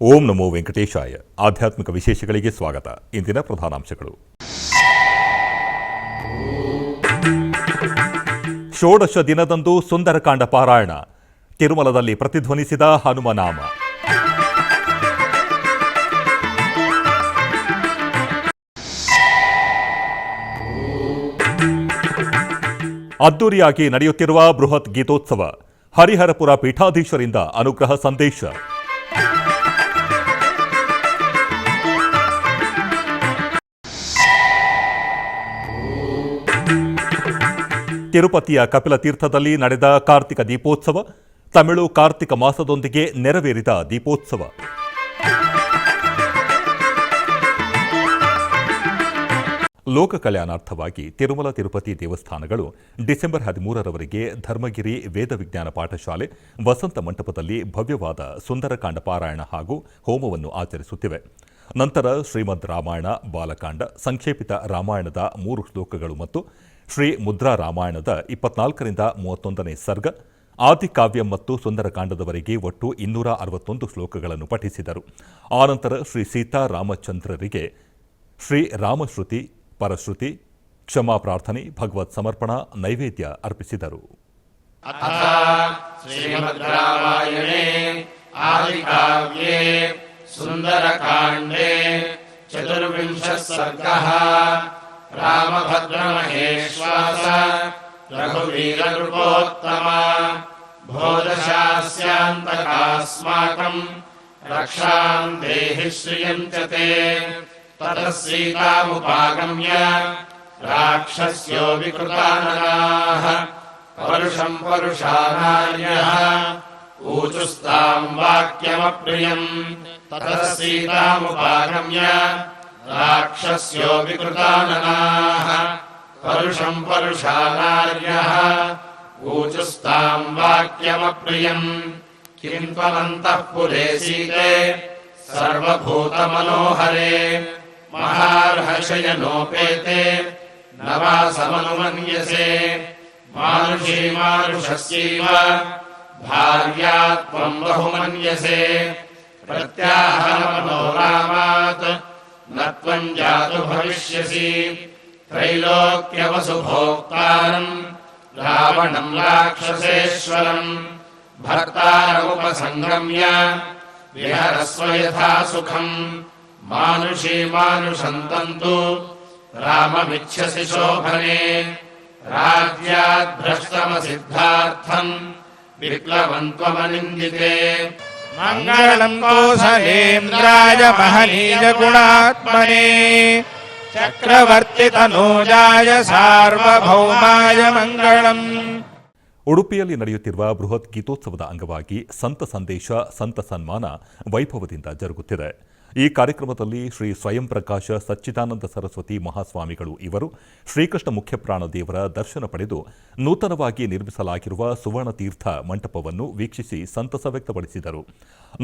ಓಂ ನಮೋ ವೆಂಕಟೇಶಾಯ. ಆಧ್ಯಾತ್ಮಿಕ ವಿಶೇಷಗಳಿಗೆ ಸ್ವಾಗತ. ಇಂದಿನ ಪ್ರಧಾನಾಂಶಗಳು. ಷೋಡಶ ದಿನದಂದು ಸುಂದರಕಾಂಡ ಪಾರಾಯಣ. ತಿರುಮಲದಲ್ಲಿ ಪ್ರತಿಧ್ವನಿಸಿದ ಹನುಮನಾಮ. ಅದ್ದೂರಿಯಾಗಿ ನಡೆಯುತ್ತಿರುವ ಬೃಹತ್ ಗೀತೋತ್ಸವ. ಹರಿಹರಪುರ ಪೀಠಾಧೀಶರಿಂದ ಅನುಗ್ರಹ ಸಂದೇಶ. ತಿರುಪತಿಯ ಕಪಿಲ ತೀರ್ಥದಲ್ಲಿ ನಡೆದ ಕಾರ್ತಿಕ ದೀಪೋತ್ಸವ. ತಮಿಳು ಕಾರ್ತಿಕ ಮಾಸದೊಂದಿಗೆ ನೆರವೇರಿದ ದೀಪೋತ್ಸವ. ಲೋಕ ಕಲ್ಯಾಣಾರ್ಥವಾಗಿ ತಿರುಮಲ ತಿರುಪತಿ ದೇವಸ್ಥಾನಗಳು ಡಿಸೆಂಬರ್ 13ರವರೆಗೆ ಧರ್ಮಗಿರಿ ವೇದ ವಿಜ್ಞಾನ ಪಾಠಶಾಲೆ ವಸಂತ ಮಂಟಪದಲ್ಲಿ ಭವ್ಯವಾದ ಸುಂದರಕಾಂಡ ಪಾರಾಯಣ ಹಾಗೂ ಹೋಮವನ್ನು ಆಚರಿಸುತ್ತಿವೆ. ನಂತರ ಶ್ರೀಮದ್ ರಾಮಾಯಣ ಬಾಲಕಾಂಡ, ಸಂಕ್ಷೇಪಿತ ರಾಮಾಯಣದ 3 ಶ್ಲೋಕಗಳು ಮತ್ತು ಶ್ರೀ ಮುದ್ರಾ ರಾಮಾಯಣದ 24ರಿಂದ 31ನೇ ಸರ್ಗ, ಆದಿಕಾವ್ಯ ಮತ್ತು ಸುಂದರಕಾಂಡದವರೆಗೆ ಒಟ್ಟು 261 ಶ್ಲೋಕಗಳನ್ನು ಪಠಿಸಿದರು. ಆನಂತರ ಶ್ರೀ ಸೀತಾರಾಮಚಂದ್ರರಿಗೆ ಶ್ರೀ ರಾಮಶ್ರುತಿ, ಪರಶ್ರುತಿ, ಕ್ಷಮಾ ಪ್ರಾರ್ಥನೆ, ಭಗವತ್ ಸಮರ್ಪಣಾ ನೈವೇದ್ಯ ಅರ್ಪಿಸಿದರು. ಸುಂದರಕಾಂಡೇ ಚತುರ್ವಿಂಶ ಸರ್ಗಃ ರಾಮಭದ್ರಮಹೇಶ್ವಾಸ ರಘುವೀರ ನೃಪೋತ್ತಮ ಭೋದಶಾಸ್ಯಾಂತಕಾಸ್ಮಾಕಂ ರಕ್ಷಾಂ ದೇಹಿ ಶ್ರಿಯಂ ಚ ತೇ ತತಃ ಸೀತಾಮುಪಾಗಮ್ಯ ರಾಕ್ಷಸ್ಯೋ ವಿಕೃತಾನನಾಃ ಪರುಷಂ ಪರುಷಾನಾರ್ಯಃ ಊಚುಸ್ತಾಂ ವಾಕ್ಯಮಪ್ರಿಯಂ ತತಃ ಸೀತಾಮುಪಾಗಮ್ಯ ರಾಕ್ಷಸ್ಯೋ ವಿಕೃತಾನನಾಃ ಪರುಷಂ ಪರುಷಾನಾರ್ಯಃ ಊಚುಸ್ತಾಂ ವಾಕ್ಯಮಪ್ರಿಯಂ ಕಿಂ ತ್ವಮಂತಃಪುರೇ ಸೀತೆ ಸರ್ವಭೂತಮನೋಹರೆ ಮಹಾರ್ಹಶಯನೋಪೇತೆ ನವಾಸಮನುಮನ್ಯಸೆ ಮಾನುಷೀ ಮಾನುಷಸ್ಯೈವ ಭಾರ್ಯಾತ್ವಂ ಬಹುಮನ್ಯಸೆ ಪ್ರತ್ಯಾಹನಮನೋರಾಮಾತ್ ನ ತ್ವಂ ಜಾತು ಭವಿಷ್ಯಸಿ ತ್ರೈಲೋಕ್ಯವಸುಭೋಕ್ತಾರಂ ರಾವಣಂ ರಾಕ್ಷಸೇಶ್ವರಂ ಭರ್ತಾರಮುಪಸಂಗಮ್ಯ ವಿಹರಸ್ವ ಯಥಾ ಸುಖಂ ಮಾನುಷೀ ಮಾನುಷಂತಂತು ರಾಮಮಿಚ್ಛಸಿ ಶೋಭನೆ ರಾಜ್ಯಾದ್ ಭ್ರಷ್ಟಮಸಿದ್ಧಾರ್ಥಂ ವಿಪ್ಲವಂ ತ್ವಮನಿಂದಿತೆ ಮಂಗಳಂ ಕೌಸಲೇಂದ್ರಾಯ ಮಹನೀಯ ಗುಣಾತ್ಮನೇ ಚಕ್ರವರ್ತಿ ತನೂಜಾಯ ಸಾರ್ವಭೌಮಾಯ ಮಂಗಳಂ. ಉಡುಪಿಯಲ್ಲಿ ನಡೆಯುತ್ತಿರುವ ಬೃಹತ್ ಗೀತೋತ್ಸವದ ಅಂಗವಾಗಿ ಸಂತ ಸಂದೇಶ, ಸಂತ ಸನ್ಮಾನ ವೈಭವದಿಂದ ಜರುಗುತ್ತಿದೆ. ಈ ಕಾರ್ಯಕ್ರಮದಲ್ಲಿ ಶ್ರೀ ಸ್ವಯಂ ಪ್ರಕಾಶ ಸಚ್ಚಿದಾನಂದ ಸರಸ್ವತಿ ಮಹಾಸ್ವಾಮಿಗಳು ಇವರು ಶ್ರೀಕೃಷ್ಣ ಮುಖ್ಯಪ್ರಾಣ ದೇವರ ದರ್ಶನ ಪಡೆದು ನೂತನವಾಗಿ ನಿರ್ಮಿಸಲಾಗಿರುವ ಸುವರ್ಣತೀರ್ಥ ಮಂಟಪವನ್ನು ವೀಕ್ಷಿಸಿ ಸಂತಸ ವ್ಯಕ್ತಪಡಿಸಿದರು.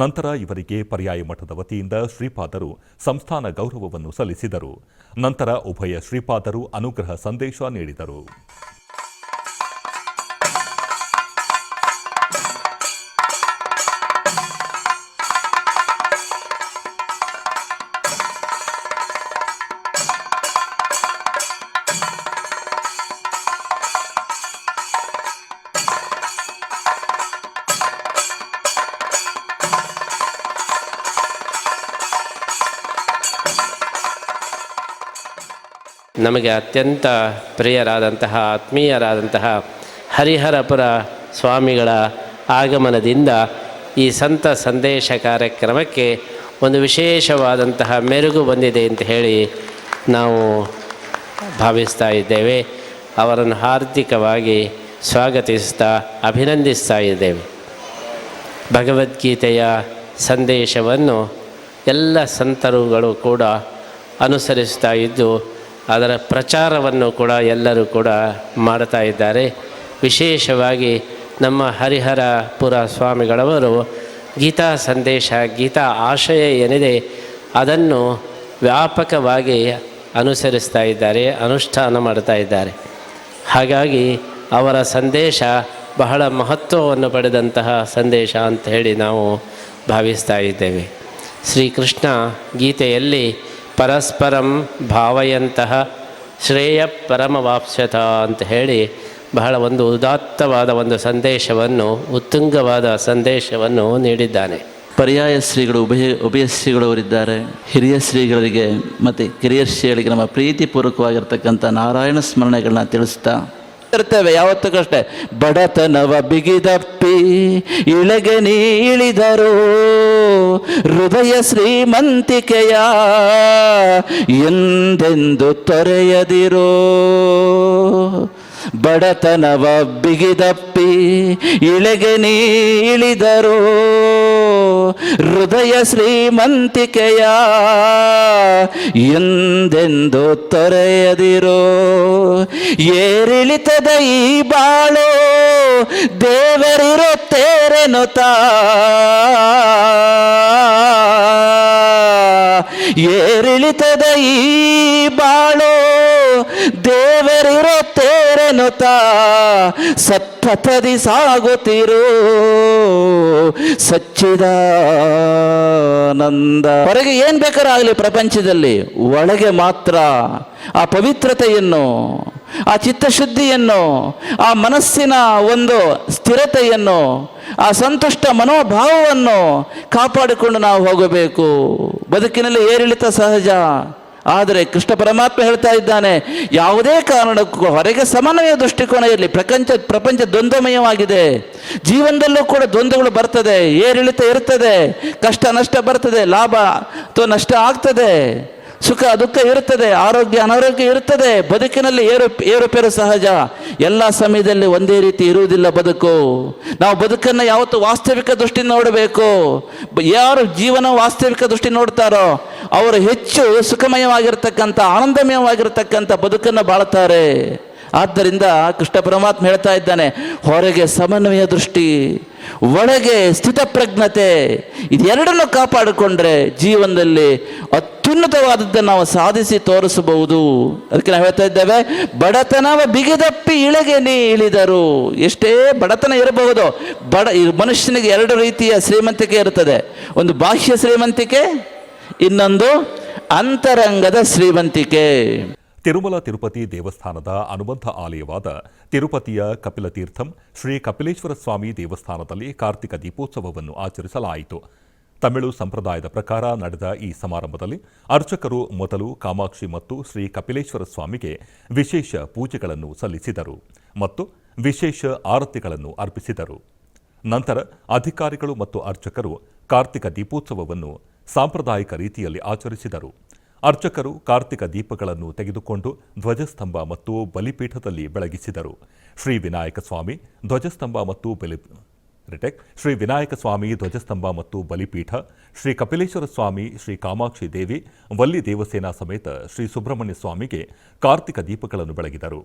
ನಂತರ ಇವರಿಗೆ ಪರ್ಯಾಯ ಮಠದ ವತಿಯಿಂದ ಶ್ರೀಪಾದರು ಸಂಸ್ಥಾನ ಗೌರವವನ್ನು ಸಲ್ಲಿಸಿದರು. ನಂತರ ಉಭಯ ಶ್ರೀಪಾದರು ಅನುಗ್ರಹ ಸಂದೇಶ ನೀಡಿದರು. ನಮಗೆ ಅತ್ಯಂತ ಪ್ರಿಯರಾದಂತಹ ಆತ್ಮೀಯರಾದಂತಹ ಹರಿಹರಪುರ ಸ್ವಾಮಿಗಳ ಆಗಮನದಿಂದ ಈ ಸಂತ ಸಂದೇಶ ಕಾರ್ಯಕ್ರಮಕ್ಕೆ ಒಂದು ವಿಶೇಷವಾದಂತಹ ಮೆರುಗು ಬಂದಿದೆ ಅಂತ ಹೇಳಿ ನಾವು ಭಾವಿಸ್ತಾ ಇದ್ದೇವೆ. ಅವರನ್ನು ಹಾರ್ದಿಕವಾಗಿ ಸ್ವಾಗತಿಸ್ತಾ ಅಭಿನಂದಿಸ್ತಾ ಇದ್ದೇವೆ. ಭಗವದ್ಗೀತೆಯ ಸಂದೇಶವನ್ನು ಎಲ್ಲ ಸಂತರುಗಳು ಕೂಡ ಅನುಸರಿಸ್ತಾ ಇದ್ದು ಅದರ ಪ್ರಚಾರವನ್ನು ಕೂಡ ಎಲ್ಲರೂ ಕೂಡ ಮಾಡ್ತಾ ಇದ್ದಾರೆ. ವಿಶೇಷವಾಗಿ ನಮ್ಮ ಹರಿಹರಪುರ ಸ್ವಾಮಿಗಳವರು ಗೀತಾ ಸಂದೇಶ, ಗೀತಾ ಆಶಯ ಏನಿದೆ ಅದನ್ನು ವ್ಯಾಪಕವಾಗಿ ಅನುಸರಿಸ್ತಾ ಇದ್ದಾರೆ, ಅನುಷ್ಠಾನ ಮಾಡ್ತಾ ಇದ್ದಾರೆ. ಹಾಗಾಗಿ ಅವರ ಸಂದೇಶ ಬಹಳ ಮಹತ್ವವನ್ನು ಪಡೆದಂತಹ ಸಂದೇಶ ಅಂತ ಹೇಳಿ ನಾವು ಭಾವಿಸ್ತಾ ಇದ್ದೇವೆ. ಶ್ರೀಕೃಷ್ಣ ಗೀತೆಯಲ್ಲಿ ಪರಸ್ಪರಂ ಭಾವಯಂತಹ ಶ್ರೇಯ ಪರಮವಾಪ್ಸ್ಯತ ಅಂತ ಹೇಳಿ ಬಹಳ ಒಂದು ಉದಾತ್ತವಾದ ಒಂದು ಸಂದೇಶವನ್ನು, ಉತ್ತುಂಗವಾದ ಸಂದೇಶವನ್ನು ನೀಡಿದ್ದಾನೆ. ಪರ್ಯಾಯ ಶ್ರೀಗಳು, ಉಭಯ ಶ್ರೀಗಳವರಿದ್ದಾರೆ. ಹಿರಿಯ ಶ್ರೀಗಳಿಗೆ ಮತ್ತು ಕಿರಿಯ ಶ್ರೀಗಳಿಗೆ ನಮ್ಮ ಪ್ರೀತಿಪೂರ್ವಕವಾಗಿರ್ತಕ್ಕಂಥ ನಾರಾಯಣ ಸ್ಮರಣೆಗಳನ್ನ ತಿಳಿಸ್ತಾ ಇರ್ತೇವೆ ಯಾವತ್ತೂ ಅಷ್ಟೇ. ಬಡತನವ ಬಿಗಿದಪ್ಪಿ ಇಳೆಗೆ ನೀ ಇಳಿದರು, ಹೃದಯ ಶ್ರೀಮಂತಿಕೆಯ ಎಂದೆಂದು ತೊರೆಯದಿರೋ. ಬಡತನವ ಬಿಗಿದಪ್ಪಿ ಇಳೆಗೆ ನೀ ಇಳಿದರು, ಹೃದಯ ಶ್ರೀಮಂತಿಕೆಯ ಎಂದೆಂದು ತೊರೆಯದಿರೋ. ಏರಿಳಿತದ ಈ ಬಾಳು ದೇವರಿರುತ್ತೇರೆನುತ, ಏರಿಳಿತದ ಈ ಬಾಳು ದೇವರಿರುತ್ತೇರೆನುತ, ಸತ್ಪಥದಿ ಸಾಗುತ್ತಿರು ಸಚ್ಚಿದಾನಂದ. ಹೊರಗೆ ಏನ್ ಬೇಕಾರಾಗಲಿ ಪ್ರಪಂಚದಲ್ಲಿ, ಒಳಗೆ ಮಾತ್ರ ಆ ಪವಿತ್ರತೆಯನ್ನು, ಆ ಚಿತ್ತಶುದ್ಧಿಯನ್ನು, ಆ ಮನಸ್ಸಿನ ಒಂದು ಸ್ಥಿರತೆಯನ್ನು, ಆ ಸಂತುಷ್ಟ ಮನೋಭಾವವನ್ನು ಕಾಪಾಡಿಕೊಂಡು ನಾವು ಹೋಗಬೇಕು. ಬದುಕಿನಲ್ಲಿ ಏರಿಳಿತ ಸಹಜ, ಆದರೆ ಕೃಷ್ಣ ಪರಮಾತ್ಮ ಹೇಳ್ತಾ ಇದ್ದಾನೆ, ಯಾವುದೇ ಕಾರಣಕ್ಕೂ ಹೊರಗೆ ಸಮನ್ವಯ ದೃಷ್ಟಿಕೋನ ಇರಲಿ. ಪ್ರಪಂಚ ದ್ವಂದ್ವಮಯವಾಗಿದೆ. ಜೀವನದಲ್ಲೂ ಕೂಡ ದ್ವಂದ್ವಗಳು ಬರ್ತದೆ, ಏರಿಳಿತ ಇರ್ತದೆ, ಕಷ್ಟ ನಷ್ಟ ಬರ್ತದೆ, ಲಾಭ ಅಥವಾ ನಷ್ಟ ಆಗ್ತದೆ, ಸುಖ ದುಃಖ ಇರುತ್ತದೆ, ಆರೋಗ್ಯ ಅನಾರೋಗ್ಯ ಇರುತ್ತದೆ. ಬದುಕಿನಲ್ಲಿ ಏರುಪೇರು ಸಹಜ. ಎಲ್ಲ ಸಮಯದಲ್ಲಿ ಒಂದೇ ರೀತಿ ಇರುವುದಿಲ್ಲ ಬದುಕು. ನಾವು ಬದುಕನ್ನು ಯಾವತ್ತು ವಾಸ್ತವಿಕ ದೃಷ್ಟಿ ನೋಡಬೇಕು. ಯಾರು ಜೀವನ ವಾಸ್ತವಿಕ ದೃಷ್ಟಿ ನೋಡ್ತಾರೋ ಅವರು ಹೆಚ್ಚು ಸುಖಮಯವಾಗಿರ್ತಕ್ಕಂಥ, ಆನಂದಮಯವಾಗಿರ್ತಕ್ಕಂಥ ಬದುಕನ್ನು ಬಾಳ್ತಾರೆ. ಆದ್ದರಿಂದ ಕೃಷ್ಣ ಪರಮಾತ್ಮ ಹೇಳ್ತಾ ಇದ್ದಾನೆ, ಹೊರಗೆ ಸಮನ್ವಯ ದೃಷ್ಟಿ, ಒಳಗೆ ಸ್ಥಿತಪ್ರಜ್ಞತೆ, ಇದೆರಡನ್ನು ಕಾಪಾಡಿಕೊಂಡ್ರೆ ಜೀವನದಲ್ಲಿ ಅತ್ಯುನ್ನತವಾದದ್ದನ್ನು ನಾವು ಸಾಧಿಸಿ ತೋರಿಸಬಹುದು. ಅದಕ್ಕೆ ನಾವು ಹೇಳ್ತಾ ಇದ್ದೇವೆ, ಬಡತನವ ಬಿಗಿದಪ್ಪಿ ಇಳೆಗೆ ನೀ ಇಳಿದರು. ಎಷ್ಟೇ ಬಡತನ ಇರಬಹುದು, ಮನುಷ್ಯನಿಗೆ ಎರಡು ರೀತಿಯ ಶ್ರೀಮಂತಿಕೆ ಇರುತ್ತದೆ. ಒಂದು ಬಾಹ್ಯ ಶ್ರೀಮಂತಿಕೆ, ಇನ್ನೊಂದು ಅಂತರಂಗದ ಶ್ರೀಮಂತಿಕೆ. ತಿರುಮಲ ತಿರುಪತಿ ದೇವಸ್ಥಾನದ ಅನುಬಂಧ ಆಲಯವಾದ ತಿರುಪತಿಯ ಕಪಿಲತೀರ್ಥಂ ಶ್ರೀ ಕಪಿಲೇಶ್ವರ ಸ್ವಾಮಿ ದೇವಸ್ಥಾನದಲ್ಲಿ ಕಾರ್ತಿಕ ದೀಪೋತ್ಸವವನ್ನು ಆಚರಿಸಲಾಯಿತು. ತಮಿಳು ಸಂಪ್ರದಾಯದ ಪ್ರಕಾರ ನಡೆದ ಈ ಸಮಾರಂಭದಲ್ಲಿ ಅರ್ಚಕರು ಮೊದಲು ಕಾಮಾಕ್ಷಿ ಮತ್ತು ಶ್ರೀ ಕಪಿಲೇಶ್ವರ ಸ್ವಾಮಿಗೆ ವಿಶೇಷ ಪೂಜೆಗಳನ್ನು ಸಲ್ಲಿಸಿದರು ಮತ್ತು ವಿಶೇಷ ಆರತಿಗಳನ್ನು ಅರ್ಪಿಸಿದರು. ನಂತರ ಅಧಿಕಾರಿಗಳು ಮತ್ತು ಅರ್ಚಕರು ಕಾರ್ತಿಕ ದೀಪೋತ್ಸವವನ್ನು ಸಾಂಪ್ರದಾಯಿಕ ರೀತಿಯಲ್ಲಿ ಆಚರಿಸಿದರು. ಅರ್ಚಕರು ಕಾರ್ತಿಕ ದೀಪಗಳನ್ನು ತೆಗೆದುಕೊಂಡು ಧ್ವಜಸ್ತಂಭ ಮತ್ತು ಬಲಿಪೀಠದಲ್ಲಿ ಬೆಳಗಿಸಿದರು. ಶ್ರೀ ವಿನಾಯಕ ಸ್ವಾಮಿ ಧ್ವಜಸ್ತಂಭ ಮತ್ತು ಬಲಿಪೀಠ, ಶ್ರೀ ಕಪಿಲೇಶ್ವರ ಸ್ವಾಮಿ, ಶ್ರೀ ಕಾಮಾಕ್ಷಿ ದೇವಿ, ವಲ್ಲಿ ದೇವಸೇನಾ ಸಮೇತ ಶ್ರೀ ಸುಬ್ರಹ್ಮಣ್ಯ ಸ್ವಾಮಿಗೆ ಕಾರ್ತಿಕ ದೀಪಗಳನ್ನು ಬೆಳಗಿದರು.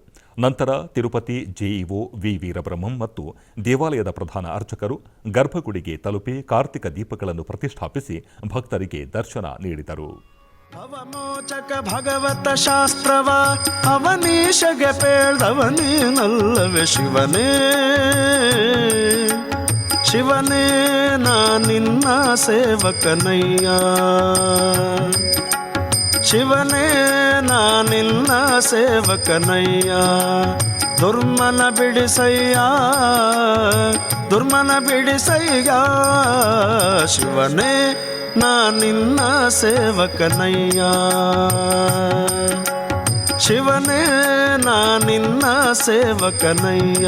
ನಂತರ ತಿರುಪತಿ ಜೆಇಒ ವಿ ವೀರಬ್ರಹ್ಮಂ ಮತ್ತು ದೇವಾಲಯದ ಪ್ರಧಾನ ಅರ್ಚಕರು ಗರ್ಭಗುಡಿಗೆ ತಲುಪಿ ಕಾರ್ತಿಕ ದೀಪಗಳನ್ನು ಪ್ರತಿಷ್ಠಾಪಿಸಿ ಭಕ್ತರಿಗೆ ದರ್ಶನ ನೀಡಿದರು. ಅವಮೋಚಕ ಭಗವತ ಶಾಸ್ತ್ರವ ಅವನೀಶಗೆ ಪೇಳ್ದವನೇನಲ್ಲವೇ ಶಿವನೇ, ಶಿವನೇ ನಾ ನಿನ್ನ ಸೇವಕನಯ್ಯ, ಶಿವನೇ ನಾ ನಿನ್ನ ಸೇವಕನಯ್ಯ. ದುರ್ಮನ ಬಿಡಿಸಯ್ಯ, ದುರ್ಮನ ಬಿಡಿಸಯ್ಯ, ಶಿವನೇ ನಾ ನಿನ್ನ ಸೇವಕನಯ್ಯ, ಶಿವನೇ ನಾ ನಿನ್ನ ಸೇವಕನಯ್ಯ.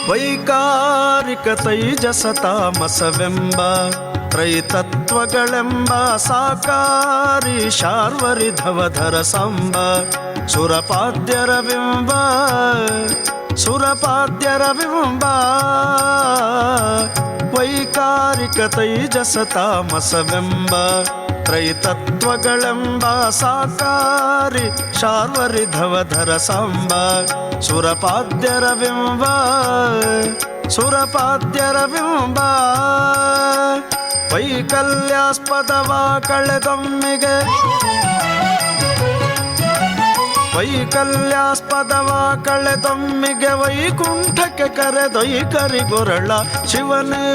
ವೈಕಾರಿಕ ತೈಜಸ ತಾಮಸವೆಂಬ ತ್ರೈತತ್ವಗಳೆಂಬ ಸಾಕಾರಿ ಶಾರ್ವರಿಧವಧರ ಸಂಬ ಸುರಪಾದ್ಯರ ಬಿಂಬ, ಸುರಪಾದ್ಯರ ಬಿಂಬ. ವೈಕಾರಿಕ ತೈಜಸ ತಾಮಸವೆಂಬ ತ್ರೈತತ್ವಗಳೆಂಬ ಸಾಕಾರಿ ಶಾರ್ವರಿಧವಧರ ಸಂಬ ಸುರಪಾದ್ಯರ ಬಿಂಬ, ಸುರಪಾದ್ಯರ ಬಿಂಬ ವೈಕಲ್ಯಾಸ್ಪದವ ಕಳೆದೊಮ್ಮಿಗೆ ವೈಕಲ್ಯಾಸ್ಪದವ ಕಳೆದೊಮ್ಮಿಗೆ ವೈಕುಂಠಕ್ಕೆ ಕರೆದೊಯ್ಕರಿಗೊರಳ ಶಿವನೇ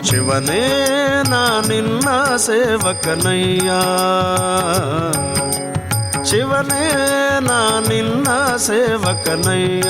ಶಿವನೇ ನಾ ನಿನ್ನ ಸೇವಕನಯ್ಯ ಶಿವನೇ ನಾ ನಿನ್ನ ಸೇವಕನಯ್ಯ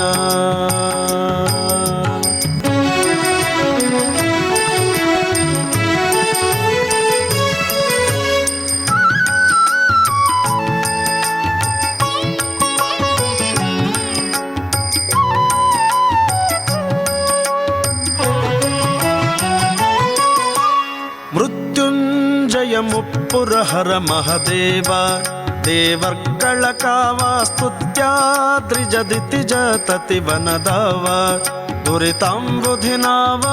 ಮೃತ್ಯುಂಜಯ ಮುಪ್ಪುರಹರ ಮಹದೇವ ದೇವರ್ಗಳ ಕಾವ ಸ್ತುತ್ಯಾದ್ರಿಜದಿತಿ ಜತತಿ ವನದಾವ ದುರಿತಾಂಬುಧಿನಾವ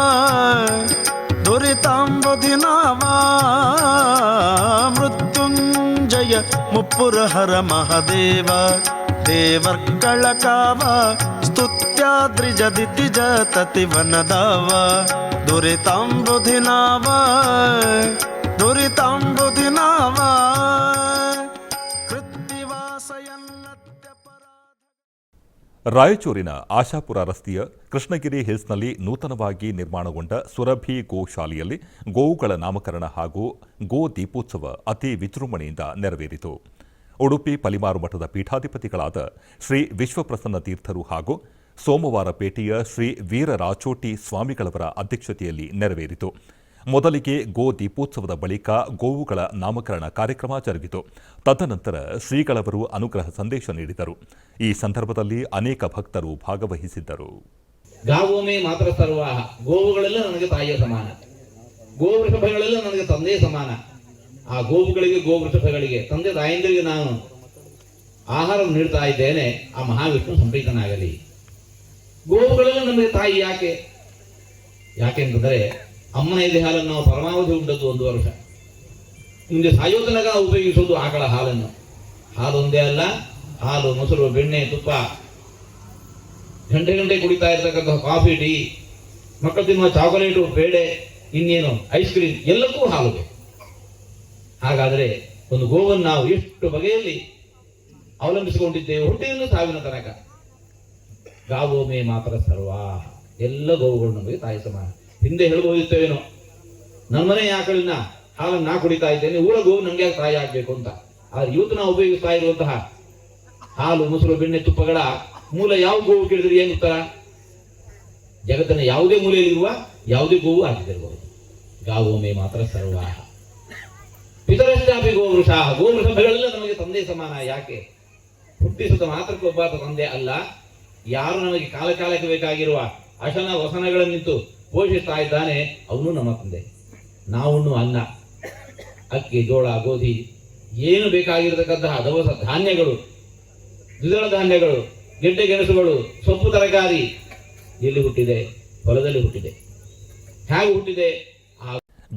ಮೃತ್ಯುಂಜಯ ಮುಪ್ಪುರಹರ ಮಹದೇವ ದೇವರ್ಗಳ ಕಾವ ಸ್ತುತ್ಯಾದ್ರಿಜದಿತಿ ಜತತಿ ವನದಾವ ದುರಿತಾಂಬುಧಿನಾವ ರಾಯಚೂರಿನ ಆಶಾಪುರ ರಸ್ತೆಯ ಕೃಷ್ಣಗಿರಿ ಹಿಲ್ಸ್ನಲ್ಲಿ ನೂತನವಾಗಿ ನಿರ್ಮಾಣಗೊಂಡ ಸುರಭಿ ಗೋಶಾಲೆಯಲ್ಲಿ ಗೋವುಗಳ ನಾಮಕರಣ ಹಾಗೂ ಗೋ ದೀಪೋತ್ಸವ ಅತಿ ವಿಜೃಂಭಣೆಯಿಂದ ನೆರವೇರಿತು. ಉಡುಪಿ ಪಲಿಮಾರು ಮಠದ ಪೀಠಾಧಿಪತಿಗಳಾದ ಶ್ರೀ ವಿಶ್ವಪ್ರಸನ್ನ ತೀರ್ಥರು ಹಾಗೂ ಸೋಮವಾರಪೇಟೆಯ ಶ್ರೀ ವೀರರಾಚೋಟಿ ಸ್ವಾಮಿಗಳವರ ಅಧ್ಯಕ್ಷತೆಯಲ್ಲಿ ನೆರವೇರಿತು. ಮೊದಲಿಗೆ ಗೋ ದೀಪೋತ್ಸವದ ಬಳಿಕ ಗೋವುಗಳ ನಾಮಕರಣ ಕಾರ್ಯಕ್ರಮ ಜರುಗಿತು. ತದನಂತರ ಶ್ರೀಗಳವರು ಅನುಗ್ರಹ ಸಂದೇಶ ನೀಡಿದರು. ಈ ಸಂದರ್ಭದಲ್ಲಿ ಅನೇಕ ಭಕ್ತರು ಭಾಗವಹಿಸಿದ್ದರು. ಗಾವೋಮೇ ಮಾತ್ರ ಸರ್ವಾಹ, ಗೋವುಗಳೆಲ್ಲ ನನಗೆ ತಾಯಿಯ ಸಮಾನ, ಗೋವೃಷಭಗಳೆಲ್ಲ ನನಗೆ ತಂದೆಯ ಸಮಾನ. ಆ ಗೋವುಗಳಿಗೆ ಗೋವೃಷಭಗಳಿಗೆ ತಂದೆ ತಾಯಂದಿರಿಗೆ ನಾನು ಆಹಾರವನ್ನು ನೀಡ್ತಾ ಇದ್ದೇನೆ. ಆ ಮಹಾವಿಷ್ಣು ಸಂಪ್ರೀತನಾಗಲಿ. ಗೋವುಗಳೆಲ್ಲ ನಮಗೆ ತಾಯಿ ಯಾಕೆಂತಂದರೆ ಅಮ್ಮನ ಎದೆ ಹಾಲನ್ನು ನಾವು ಪರಮಾವಧಿ ಉಂಟದ್ದು 1 ವರ್ಷ. ಮುಂದೆ ಸಾಯೋ ತನಕ ಉಪಯೋಗಿಸೋದು ಆಕಳ ಹಾಲನ್ನು. ಹಾಲೊಂದೇ ಅಲ್ಲ, ಹಾಲು, ಮೊಸರು, ಬೆಣ್ಣೆ, ತುಪ್ಪ, ಗಂಟೆ ಕುಡಿತಾ ಇರ್ತಕ್ಕಂಥ ಕಾಫಿ, ಟೀ, ಮಕ್ಕಳು ತಿನ್ನುವ ಚಾಕೊಲೇಟು, ಬೇಳೆ, ಇನ್ನೇನು ಐಸ್ ಕ್ರೀಮ್, ಎಲ್ಲಕ್ಕೂ ಹಾಲು ಬೇಕು. ಹಾಗಾದರೆ ಒಂದು ಗೋವನ್ನು ನಾವು ಎಷ್ಟು ಬಗೆಯಲ್ಲಿ ಅವಲಂಬಿಸಿಕೊಂಡಿದ್ದೇವೆ, ಹುಟ್ಟಿನಿಂದ ಸಾವಿನ ತನಕ. ಗಾವೋಮೇ ಮಾತ್ರ ಸರ್ವ, ಎಲ್ಲ ಗೋವುಗಳು ನಮಗೆ ತಾಯಿ ಸಮಾನ. ಹಿಂದೆ ಹೇಳ್ಬೋದಿತ್ತೇನೋ, ನಮ್ಮನೆ ಆಕಳಿನ ಹಾಲನ್ನು ನಾ ಕುಡಿತಾ ಇದ್ದೇನೆ, ಊರ ಗೋವು ನಂಗೆ ತಾಯಿ ಆಗ್ಬೇಕು ಅಂತ. ಆದ್ರೆ ಇವತ್ತು ನಾವು ಉಪಯೋಗಿಸ್ತಾ ಇರುವಂತಹ ಹಾಲು, ಮೊಸರು, ಬೆಣ್ಣೆ, ತುಪ್ಪಗಳ ಮೂಲ ಯಾವ ಗೋವು ಕೇಳಿದ್ರೆ ಏನು ಉತ್ತರ? ಜಗತ್ತಿನ ಯಾವುದೇ ಮೂಲೆಯಲ್ಲಿರುವ ಯಾವುದೇ ಗೋವು ಆಗಿದ್ದಿರಬಹುದು. ಗಾವೋಮೇ ಮಾತ್ರ ಸರ್ವ ಪಿತರಶ್ಚಾಪಿ ಗೋವೃಷ, ಗೋವೃಷಭಗಳೆಲ್ಲ ನಮಗೆ ತಂದೆ ಸಮಾನ. ಯಾಕೆ? ಹುಟ್ಟಿಸುತ್ತ ಮಾತ್ರಕ್ಕೆ ಒಬ್ಬ ತಂದೆ ಅಲ್ಲ, ಯಾರು ನಮಗೆ ಕಾಲಕ್ಕೆ ಬೇಕಾಗಿರುವ ಅಶನ ವಸನಗಳನ್ನಿಂತು ಪೋಷಿಸ್ತಾ ಇದ್ದಾನೆ, ಅವನು ನಮ್ಮ ತಂದೆ. ನಾವು ಅನ್ನ, ಅಕ್ಕಿ, ಜೋಳ, ಗೋಧಿ, ಏನು ಬೇಕಾಗಿರತಕ್ಕಂತಹ ದವಸ ಧಾನ್ಯಗಳು, ದ್ವಿದಳ ಧಾನ್ಯಗಳು, ಗೆಡ್ಡೆ ಗೆಣಸುಗಳು, ಸೊಪ್ಪು ತರಕಾರಿ ಎಲ್ಲಿ ಹುಟ್ಟಿದೆ? ಹೊಲದಲ್ಲಿ ಹುಟ್ಟಿದೆ. ಹೇಗೆ ಹುಟ್ಟಿದೆ?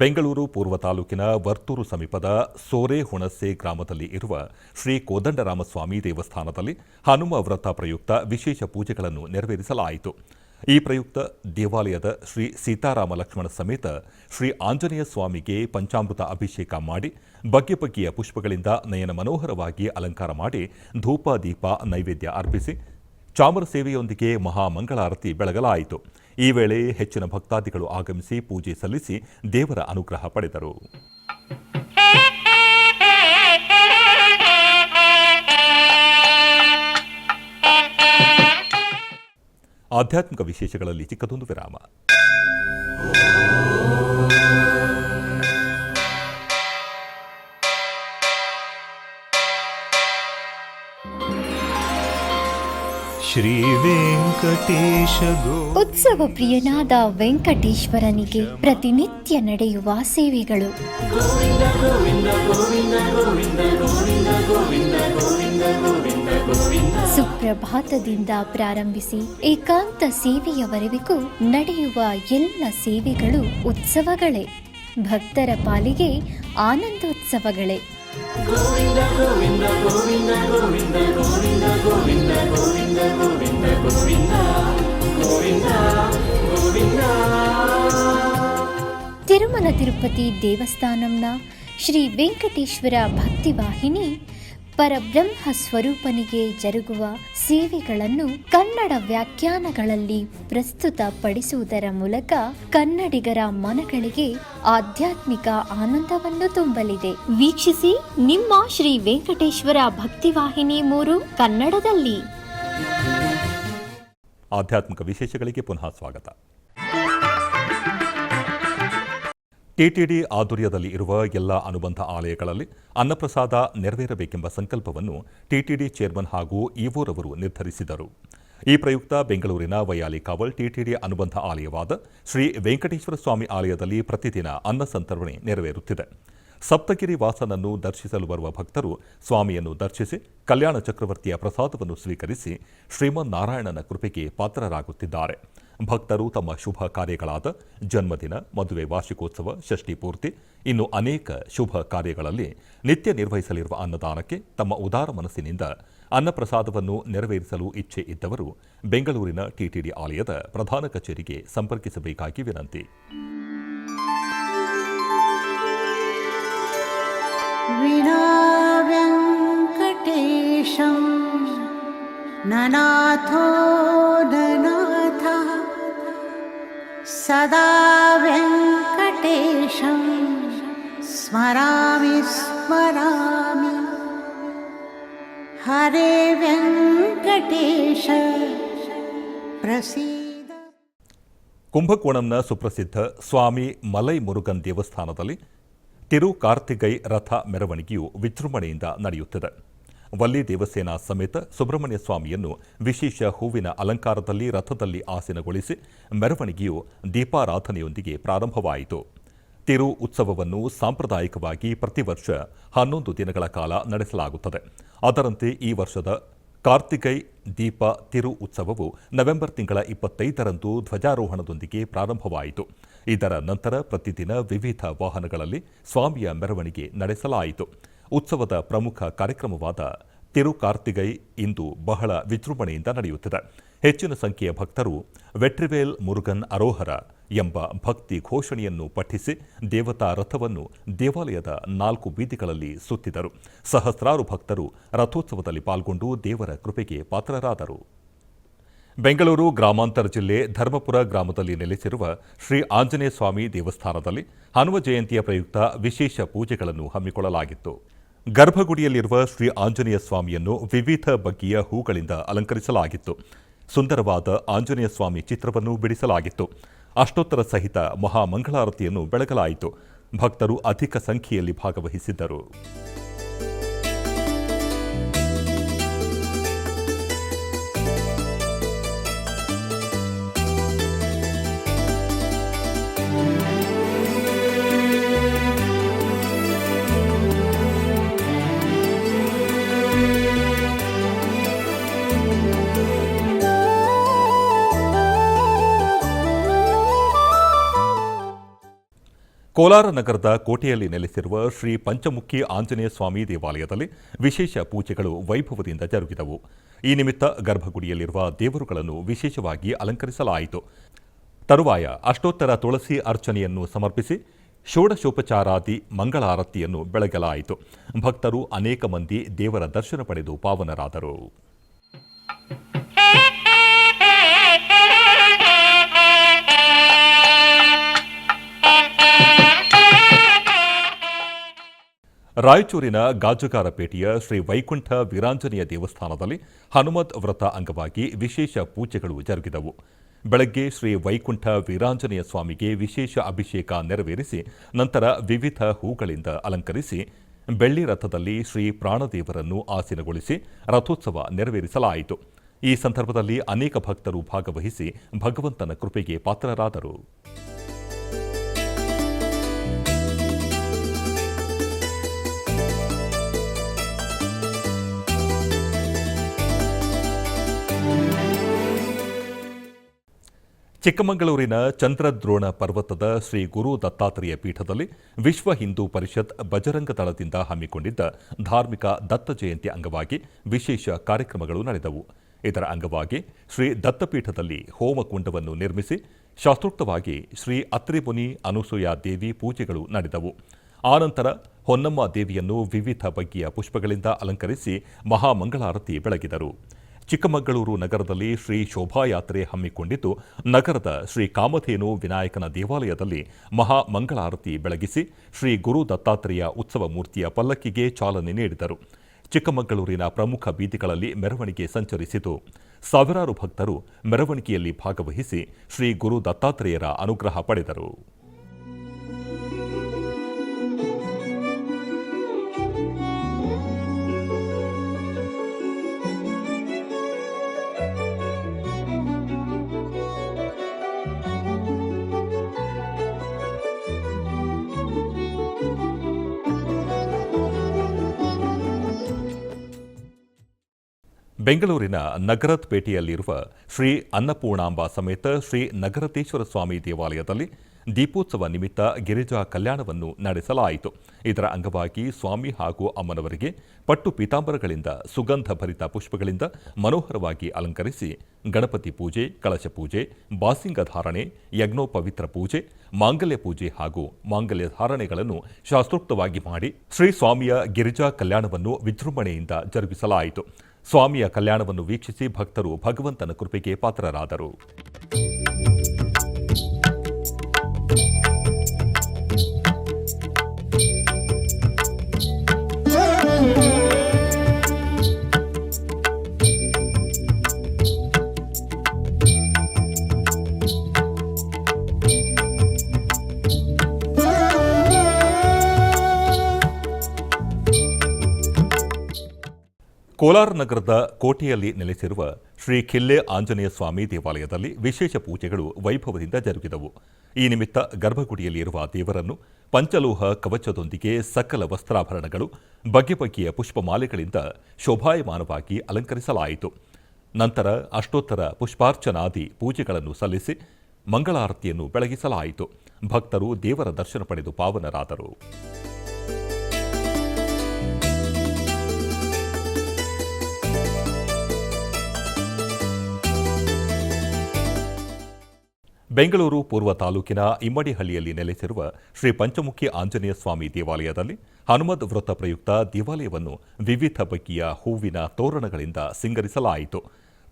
ಬೆಂಗಳೂರು ಪೂರ್ವ ತಾಲೂಕಿನ ವರ್ತೂರು ಸಮೀಪದ ಸೋರೆ ಹುಣಸೆ ಗ್ರಾಮದಲ್ಲಿ ಇರುವ ಶ್ರೀ ಕೋದಂಡರಾಮಸ್ವಾಮಿ ದೇವಸ್ಥಾನದಲ್ಲಿ ಹನುಮ ವ್ರತ ಪ್ರಯುಕ್ತ ವಿಶೇಷ ಪೂಜೆಗಳನ್ನು ನೆರವೇರಿಸಲಾಯಿತು. ಈ ಪ್ರಯುಕ್ತ ದೇವಾಲಯದ ಶ್ರೀ ಸೀತಾರಾಮ ಲಕ್ಷ್ಮಣ ಸಮೇತ ಶ್ರೀ ಆಂಜನೇಯ ಸ್ವಾಮಿಗೆ ಪಂಚಾಮೃತ ಅಭಿಷೇಕ ಮಾಡಿ ಬಗೆ ಬಗೆಯ ಪುಷ್ಪಗಳಿಂದ ನಯನ ಮನೋಹರವಾಗಿ ಅಲಂಕಾರ ಮಾಡಿ ಧೂಪ ದೀಪ ನೈವೇದ್ಯ ಅರ್ಪಿಸಿ ಚಾಮರ ಸೇವೆಯೊಂದಿಗೆ ಮಹಾಮಂಗಳಾರತಿ ಬೆಳಗಲಾಯಿತು. ಈ ವೇಳೆ ಹೆಚ್ಚಿನ ಭಕ್ತಾದಿಗಳು ಆಗಮಿಸಿ ಪೂಜೆ ಸಲ್ಲಿಸಿ ದೇವರ ಅನುಗ್ರಹ ಪಡೆದರು. ಆಧ್ಯಾತ್ಮಿಕ ವಿಶೇಷಗಳಲ್ಲಿ ಚಿಕ್ಕದೊಂದು ವಿರಾಮ. ಶ್ರೀ ವೆಂಕಟೇಶ ಉತ್ಸವ ಪ್ರಿಯನಾದ ವೆಂಕಟೇಶ್ವರನಿಗೆ ಪ್ರತಿನಿತ್ಯ ನಡೆಯುವ ಸೇವೆಗಳು. ಸುಪ್ರಭಾತದಿಂದ ಪ್ರಾರಂಭಿಸಿ ಏಕಾಂತ ಸೇವೆಯವರೆಗೂ ನಡೆಯುವ ಎಲ್ಲ ಸೇವೆಗಳು ಉತ್ಸವಗಳೇ. ಭಕ್ತರ ಪಾಲಿಗೆ ಆನಂದೋತ್ಸವಗಳೇ. ತಿರುಮಲ ತಿರುಪತಿ ದೇವಸ್ಥಾನಂನ ಶ್ರೀ ವೆಂಕಟೇಶ್ವರ ಭಕ್ತಿವಾಹಿನಿ ಪರಬ್ರಹ್ಮ ಸ್ವರೂಪನಿಗೆ ಜರುಗುವ ಸೇವೆಗಳನ್ನು ಕನ್ನಡ ವ್ಯಾಖ್ಯಾನಗಳಲ್ಲಿ ಪ್ರಸ್ತುತಪಡಿಸುವುದರ ಮೂಲಕ ಕನ್ನಡಿಗರ ಮನಗಳಿಗೆ ಆಧ್ಯಾತ್ಮಿಕ ಆನಂದವನ್ನು ತುಂಬಲಿದೆ. ವೀಕ್ಷಿಸಿ ನಿಮ್ಮ ಶ್ರೀ ವೆಂಕಟೇಶ್ವರ ಭಕ್ತಿವಾಹಿನಿ 3 ಕನ್ನಡದಲ್ಲಿ. ಆಧ್ಯಾತ್ಮಿಕ ವಿಶೇಷಗಳಿಗೆ ಪುನಃ ಸ್ವಾಗತ. ಟಿಟಿಡಿ ಆಧ್ವರ್ಯದಲ್ಲಿ ಇರುವ ಎಲ್ಲ ಅನುಬಂಧ ಆಲಯಗಳಲ್ಲಿ ಅನ್ನಪ್ರಸಾದ ನೆರವೇರಬೇಕೆಂಬ ಸಂಕಲ್ಪವನ್ನು ಟಿಟಿಡಿ ಚೇರ್ಮನ್ ಹಾಗೂ ಇಒರವರು ನಿರ್ಧರಿಸಿದರು. ಈ ಪ್ರಯುಕ್ತ ಬೆಂಗಳೂರಿನ ವೈಯಾಲಿ ಕಾವಲ್ ಟಿಟಿಡಿ ಅನುಬಂಧ ಆಲಯವಾದ ಶ್ರೀ ವೆಂಕಟೇಶ್ವರ ಸ್ವಾಮಿ ಆಲಯದಲ್ಲಿ ಪ್ರತಿದಿನ ಅನ್ನ ಸಂತರ್ಪಣೆ ನೆರವೇರುತ್ತಿದೆ. ಸಪ್ತಗಿರಿ ವಾಸನನ್ನು ದರ್ಶಿಸಲು ಬರುವ ಭಕ್ತರು ಸ್ವಾಮಿಯನ್ನು ದರ್ಶಿಸಿ ಕಲ್ಯಾಣ ಚಕ್ರವರ್ತಿಯ ಪ್ರಸಾದವನ್ನು ಸ್ವೀಕರಿಸಿ ಶ್ರೀಮನ್ನಾರಾಯಣನ ಕೃಪೆಗೆ ಪಾತ್ರರಾಗುತ್ತಿದ್ದಾರೆ. ಭಕ್ತರು ತಮ್ಮ ಶುಭ ಕಾರ್ಯಗಳಾದ ಜನ್ಮದಿನ, ಮದುವೆ ವಾರ್ಷಿಕೋತ್ಸವ, ಷಷ್ಠಿ ಪೂರ್ತಿ, ಇನ್ನು ಅನೇಕ ಶುಭ ಕಾರ್ಯಗಳಲ್ಲಿ ನಿತ್ಯ ನಿರ್ವಹಿಸಲಿರುವ ಅನ್ನದಾನಕ್ಕೆ ತಮ್ಮ ಉದಾರ ಮನಸ್ಸಿನಿಂದ ಅನ್ನಪ್ರಸಾದವನ್ನು ನೆರವೇರಿಸಲು ಇಚ್ಛೆ ಇದ್ದವರು ಬೆಂಗಳೂರಿನ ಟಿಟಿಡಿ ಆಲಯದ ಪ್ರಧಾನ ಕಚೇರಿಗೆ ಸಂಪರ್ಕಿಸಬೇಕಾಗಿ ವಿನಂತಿ. ವಿನಾ ವೆಂಕಟೇಶಂ ನನಾಥೋ ನನಾಥ ಸದಾ ವೆಂಕಟೇಶಂ ಸ್ಮರಾಮಿ ಸ್ಮರಾಮಿ ಹರೇ ವೆಂಕಟೇಶ ಪ್ರಸೀದ. ಕುಂಭಕೋಣಂನ ಸುಪ್ರಸಿದ್ಧ ಸ್ವಾಮಿ ಮಲೈ ಮುರುಗನ್ ದೇವಸ್ಥಾನದಲ್ಲಿ ತಿರು ಕಾರ್ತಿಗೈ ರಥ ಮೆರವಣಿಗೆಯು ವಿಜೃಂಭಣೆಯಿಂದ ನಡೆಯುತ್ತಿದೆ. ವಲ್ಲಿ ದೇವಸೇನಾ ಸಮೇತ ಸುಬ್ರಹ್ಮಣ್ಯ ಸ್ವಾಮಿಯನ್ನು ವಿಶೇಷ ಹೂವಿನ ಅಲಂಕಾರದಲ್ಲಿ ರಥದಲ್ಲಿ ಆಸೀನಗೊಳಿಸಿ ಮೆರವಣಿಗೆಯು ದೀಪಾರಾಧನೆಯೊಂದಿಗೆ ಪ್ರಾರಂಭವಾಯಿತು. ತಿರು ಉತ್ಸವವನ್ನು ಸಾಂಪ್ರದಾಯಿಕವಾಗಿ ಪ್ರತಿ ವರ್ಷ 11 ದಿನಗಳ ಕಾಲ ನಡೆಸಲಾಗುತ್ತದೆ. ಅದರಂತೆ ಈ ವರ್ಷದ ಕಾರ್ತಿಕೈ ದೀಪ ತಿರು ಉತ್ಸವವು ನವೆಂಬರ್ ತಿಂಗಳ 25ರಂದು ಧ್ವಜಾರೋಹಣದೊಂದಿಗೆ ಪ್ರಾರಂಭವಾಯಿತು. ಇದರ ನಂತರ ಪ್ರತಿದಿನ ವಿವಿಧ ವಾಹನಗಳಲ್ಲಿ ಸ್ವಾಮಿಯ ಮೆರವಣಿಗೆ ನಡೆಸಲಾಯಿತು. ಉತ್ಸವದ ಪ್ರಮುಖ ಕಾರ್ಯಕ್ರಮವಾದ ತಿರು ಕಾರ್ತಿಗೈ ಇಂದು ಬಹಳ ವಿಜೃಂಭಣೆಯಿಂದ ನಡೆಯುತ್ತಿದೆ. ಹೆಚ್ಚಿನ ಸಂಖ್ಯೆಯ ಭಕ್ತರು ವೆಟ್ರಿವೇಲ್ ಮುರುಗನ್ ಅರೋಹರ ಎಂಬ ಭಕ್ತಿ ಘೋಷಣೆಯನ್ನು ಪಠಿಸಿ ದೇವತಾ ರಥವನ್ನು ದೇವಾಲಯದ 4 ಬೀದಿಗಳಲ್ಲಿ ಸುತ್ತಿದರು. ಸಹಸ್ರಾರು ಭಕ್ತರು ರಥೋತ್ಸವದಲ್ಲಿ ಪಾಲ್ಗೊಂಡು ದೇವರ ಕೃಪೆಗೆ ಪಾತ್ರರಾದರು. ಬೆಂಗಳೂರು ಗ್ರಾಮಾಂತರ ಜಿಲ್ಲೆ ಧರ್ಮಪುರ ಗ್ರಾಮದಲ್ಲಿ ನೆಲೆಸಿರುವ ಶ್ರೀ ಆಂಜನೇಯ ಸ್ವಾಮಿ ದೇವಸ್ಥಾನದಲ್ಲಿ ಹನುಮ ಜಯಂತಿಯ ಪ್ರಯುಕ್ತ ವಿಶೇಷ ಪೂಜೆಗಳನ್ನು ಹಮ್ಮಿಕೊಳ್ಳಲಾಗಿತ್ತು. ಗರ್ಭಗುಡಿಯಲ್ಲಿರುವ ಶ್ರೀ ಆಂಜನೇಯ ಸ್ವಾಮಿಯನ್ನು ವಿವಿಧ ಬಗೆಯ ಹೂಗಳಿಂದ ಅಲಂಕರಿಸಲಾಗಿತ್ತು. ಸುಂದರವಾದ ಆಂಜನೇಯ ಸ್ವಾಮಿ ಚಿತ್ರವನ್ನು ಬಿಡಿಸಲಾಗಿತ್ತು. ಅಷ್ಟೋತ್ತರ ಸಹಿತ ಮಹಾಮಂಗಳಾರತಿಯನ್ನು ಬೆಳಗಲಾಯಿತು. ಭಕ್ತರು ಅಧಿಕ ಸಂಖ್ಯೆಯಲ್ಲಿ ಭಾಗವಹಿಸಿದ್ದರು. ಕೋಲಾರ ನಗರದ ಕೋಟೆಯಲ್ಲಿ ನೆಲೆಸಿರುವ ಶ್ರೀ ಪಂಚಮುಖಿ ಆಂಜನೇಯ ಸ್ವಾಮಿ ದೇವಾಲಯದಲ್ಲಿ ವಿಶೇಷ ಪೂಜೆಗಳು ವೈಭವದಿಂದ ಜರುಗಿದವು. ಈ ನಿಮಿತ್ತ ಗರ್ಭಗುಡಿಯಲ್ಲಿರುವ ದೇವರುಗಳನ್ನು ವಿಶೇಷವಾಗಿ ಅಲಂಕರಿಸಲಾಯಿತು. ತರುವಾಯ ಅಷ್ಟೋತ್ತರ ತುಳಸಿ ಅರ್ಚನೆಯನ್ನು ಸಮರ್ಪಿಸಿ ಷೋಡಶೋಪಚಾರಾದಿ ಮಂಗಳಾರತಿಯನ್ನು ಬೆಳಗಲಾಯಿತು. ಭಕ್ತರು ಅನೇಕ ಮಂದಿ ದೇವರ ದರ್ಶನ ಪಡೆದು ಪಾವನರಾದರು. ರಾಯಚೂರಿನ ಗಾಜುಗಾರಪೇಟೆಯ ಶ್ರೀ ವೈಕುಂಠ ವೀರಾಂಜನೇಯ ದೇವಸ್ಥಾನದಲ್ಲಿ ಹನುಮತ್ ವ್ರತ ಅಂಗವಾಗಿ ವಿಶೇಷ ಪೂಜೆಗಳು ಜರುಗಿದವು. ಬೆಳಗ್ಗೆ ಶ್ರೀ ವೈಕುಂಠ ವೀರಾಂಜನೇಯ ಸ್ವಾಮಿಗೆ ವಿಶೇಷ ಅಭಿಷೇಕ ನೆರವೇರಿಸಿ ನಂತರ ವಿವಿಧ ಹೂಗಳಿಂದ ಅಲಂಕರಿಸಿ ಬೆಳ್ಳಿ ರಥದಲ್ಲಿ ಶ್ರೀ ಪ್ರಾಣದೇವರನ್ನು ಆಸೀನಗೊಳಿಸಿ ರಥೋತ್ಸವ ನೆರವೇರಿಸಲಾಯಿತು. ಈ ಸಂದರ್ಭದಲ್ಲಿ ಅನೇಕ ಭಕ್ತರು ಭಾಗವಹಿಸಿ ಭಗವಂತನ ಕೃಪೆಗೆ ಪಾತ್ರರಾದರು. ಚಿಕ್ಕಮಗಳೂರಿನ ಚಂದ್ರದ್ರೋಣ ಪರ್ವತದ ಶ್ರೀ ಗುರು ದತ್ತಾತ್ರೇಯ ಪೀಠದಲ್ಲಿ ವಿಶ್ವ ಹಿಂದೂ ಪರಿಷತ್ ಬಜರಂಗ ದಳದಿಂದ ಹಮ್ಮಿಕೊಂಡಿದ್ದ ಧಾರ್ಮಿಕ ದತ್ತ ಜಯಂತಿ ಅಂಗವಾಗಿ ವಿಶೇಷ ಕಾರ್ಯಕ್ರಮಗಳು ನಡೆದವು. ಇದರ ಅಂಗವಾಗಿ ಶ್ರೀ ದತ್ತಪೀಠದಲ್ಲಿ ಹೋಮಕುಂಡವನ್ನು ನಿರ್ಮಿಸಿ ಶಾಸ್ತ್ರೋಕ್ತವಾಗಿ ಶ್ರೀ ಅತ್ರಿಮುನಿ ಅನುಸೂಯ ದೇವಿ ಪೂಜೆಗಳು ನಡೆದವು. ಆನಂತರ ಹೊನ್ನಮ್ಮ ದೇವಿಯನ್ನು ವಿವಿಧ ಬಗೆಯ ಪುಷ್ಪಗಳಿಂದ ಅಲಂಕರಿಸಿ ಮಹಾಮಂಗಳಾರತಿ ಬೆಳಗಿದರು. ಚಿಕ್ಕಮಗಳೂರು ನಗರದಲ್ಲಿ ಶ್ರೀ ಶೋಭಾಯಾತ್ರೆ ಹಮ್ಮಿಕೊಂಡಿದ್ದು, ನಗರದ ಶ್ರೀ ಕಾಮಧೇನು ವಿನಾಯಕನ ದೇವಾಲಯದಲ್ಲಿ ಮಹಾ ಮಂಗಳಾರತಿ ಬೆಳಗಿಸಿ ಶ್ರೀ ಗುರು ದತ್ತಾತ್ರೇಯ ಉತ್ಸವ ಮೂರ್ತಿಯ ಪಲ್ಲಕ್ಕಿಗೆ ಚಾಲನೆ ನೀಡಿದರು. ಚಿಕ್ಕಮಗಳೂರಿನ ಪ್ರಮುಖ ಬೀದಿಗಳಲ್ಲಿ ಮೆರವಣಿಗೆ ಸಂಚರಿಸಿತು. ಸಾವಿರಾರು ಭಕ್ತರು ಮೆರವಣಿಗೆಯಲ್ಲಿ ಭಾಗವಹಿಸಿ ಶ್ರೀ ಗುರು ದತ್ತಾತ್ರೇಯರ ಅನುಗ್ರಹ ಪಡೆದರು. ಬೆಂಗಳೂರಿನ ನಗರತ್ಪೇಟೆಯಲ್ಲಿರುವ ಶ್ರೀ ಅನ್ನಪೂರ್ಣಾಂಬ ಸಮೇತ ಶ್ರೀ ನಗರತೇಶ್ವರ ಸ್ವಾಮಿ ದೇವಾಲಯದಲ್ಲಿ ದೀಪೋತ್ಸವ ನಿಮಿತ್ತ ಗಿರಿಜಾ ಕಲ್ಯಾಣವನ್ನು ನಡೆಸಲಾಯಿತು. ಇದರ ಅಂಗವಾಗಿ ಸ್ವಾಮಿ ಹಾಗೂ ಅಮ್ಮನವರಿಗೆ ಪಟ್ಟು ಪೀತಾಂಬರಗಳಿಂದ ಸುಗಂಧ ಭರಿತ ಪುಷ್ಪಗಳಿಂದ ಮನೋಹರವಾಗಿ ಅಲಂಕರಿಸಿ ಗಣಪತಿ ಪೂಜೆ, ಕಳಶ ಪೂಜೆ, ಬಾಸಿಂಗ ಧಾರಣೆ, ಯಜ್ಞೋಪವಿತ್ರ ಪೂಜೆ, ಮಾಂಗಲ್ಯ ಪೂಜೆ ಹಾಗೂ ಮಾಂಗಲ್ಯ ಧಾರಣೆಗಳನ್ನು ಶಾಸ್ತ್ರೋಕ್ತವಾಗಿ ಮಾಡಿ ಶ್ರೀ ಸ್ವಾಮಿಯ ಗಿರಿಜಾ ಕಲ್ಯಾಣವನ್ನು ವಿಜೃಂಭಣೆಯಿಂದ ಜರುಗಿಸಲಾಯಿತು. ಸ್ವಾಮಿಯ ಕಲ್ಯಾಣವನ್ನು ವೀಕ್ಷಿಸಿ ಭಕ್ತರು ಭಗವಂತನ ಕೃಪೆಗೆ ಪಾತ್ರರಾದರು. ಕೋಲಾರ ನಗರದ ಕೋಟೆಯಲ್ಲಿ ನೆಲೆಸಿರುವ ಶ್ರೀ ಖಿಲ್ಲೆ ಆಂಜನೇಯ ಸ್ವಾಮಿ ದೇವಾಲಯದಲ್ಲಿ ವಿಶೇಷ ಪೂಜೆಗಳು ವೈಭವದಿಂದ ಜರುಗಿದವು. ಈ ನಿಮಿತ್ತ ಗರ್ಭಗುಡಿಯಲ್ಲಿರುವ ದೇವರನ್ನು ಪಂಚಲೋಹ ಕವಚದೊಂದಿಗೆ ಸಕಲ ವಸ್ತ್ರಾಭರಣಗಳು, ಬಗೆ ಬಗೆಯ ಪುಷ್ಪಮಾಲೆಗಳಿಂದ ಶೋಭಾಯಮಾನವಾಗಿ ಅಲಂಕರಿಸಲಾಯಿತು. ನಂತರ ಅಷ್ಟೋತ್ತರ ಪುಷ್ಪಾರ್ಚನಾದಿ ಪೂಜೆಗಳನ್ನು ಸಲ್ಲಿಸಿ ಮಂಗಳಾರತಿಯನ್ನು ಬೆಳಗಿಸಲಾಯಿತು. ಭಕ್ತರು ದೇವರ ದರ್ಶನ ಪಡೆದು ಪಾವನರಾದರು. ಬೆಂಗಳೂರು ಪೂರ್ವ ತಾಲೂಕಿನ ಇಮ್ಮಡಿಹಳ್ಳಿಯಲ್ಲಿ ನೆಲೆಸಿರುವ ಶ್ರೀ ಪಂಚಮುಖಿ ಆಂಜನೇಯ ಸ್ವಾಮಿ ದೇವಾಲಯದಲ್ಲಿ ಹನುಮದ್ ವೃತ ಪ್ರಯುಕ್ತ ದೇವಾಲಯವನ್ನು ವಿವಿಧ ಬಗೆಯ ಹೂವಿನ ತೋರಣಗಳಿಂದ ಸಿಂಗರಿಸಲಾಯಿತು.